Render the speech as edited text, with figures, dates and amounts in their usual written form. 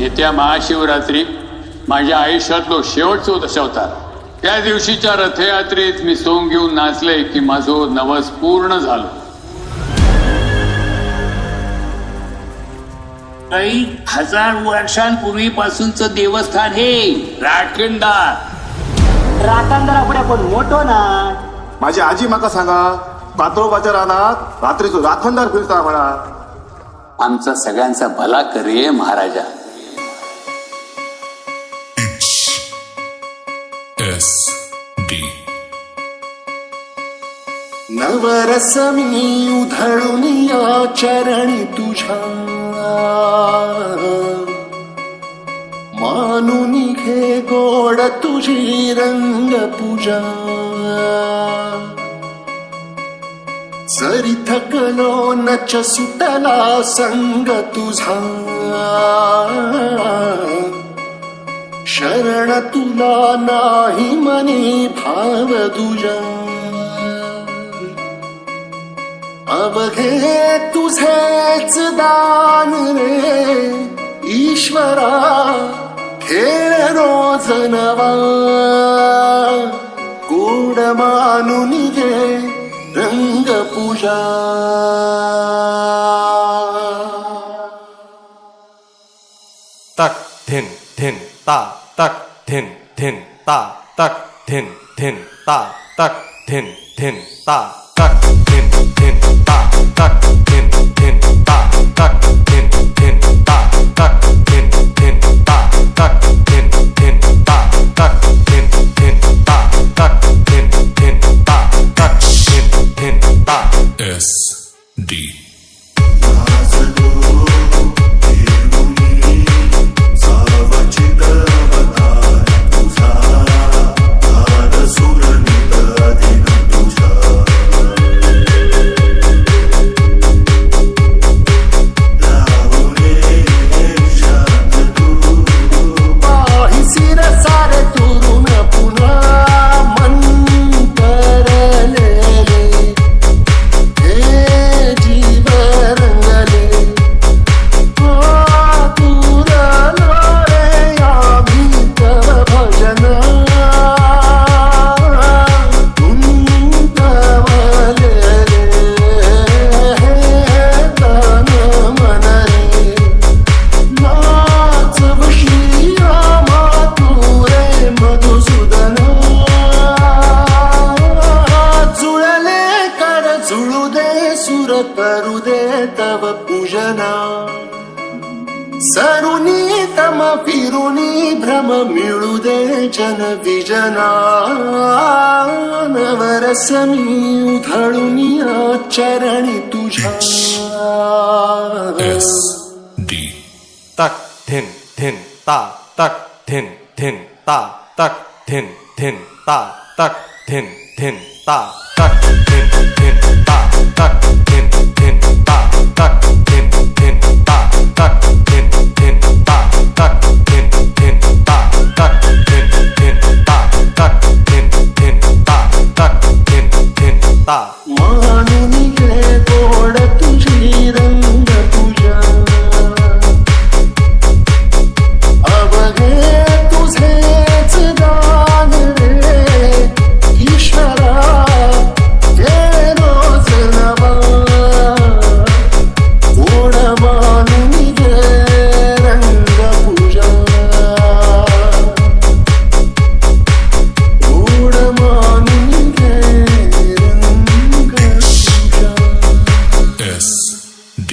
येत्या महाशिवरात्री माझ्या आयुष्यातलो शेवटचो दशावतार. त्या दिवशीच्या रथयात्रेत मी सोंग घेऊन नाचले की माझं नवस पूर्ण झालं. काही 1000 वर्षांपूर्वीपासूनचं देवस्थान हे राखणदार. राखणदारा पुढे कोण मोठो ना. माझी आजी माका सांगा, कात्रोबाच्या रानात रात्रीचो राखणदार फिरता म्हणा. आमचा सगळ्यांचा भला करे महाराजा. SD नवरस मी उधळून या चरणी तुझ्या, मानून घे गोड तुझी रंग पूजा. जरी थकलो नच सुटला संग तुझा, शरण तुला नाही मनी भाव तुझा. अवघे तुझेच दान रे ईश्वरा, खेळ रोज नवा. गोड मानून घे रंग पूजा. tak thin thin ta tak thin thin ta tak thin thin ta tak thin thin ta tak thin thin ta tak thin thin ta tak thin thin ta tak thin thin ta tak thin thin ta tak thin thin ta tak thin thin ta tak thin thin ta. SD करू दे तव पूजना. सरुनी तम फिरुनी भ्रम मिळू दे जन विजना. नवरस मी उधळून या चरणी तुझ्या. SD tak thin thin ta tak thin thin ta tak thin thin ta tak thin thin ta tak thin thin ta tak thin thin ta tak thin thin ta tak thin thin ta tak thin thin ta tak thin thin ta tak thin thin ta tak thin thin ta. मानून घे गोड तुझी रंग पूजा. अवघे तुझेच दान रे ईश्वरा, हे रोज नवा. गोड मानून घे रंग पूजा. गोड मानून घे रंग पूजा. SD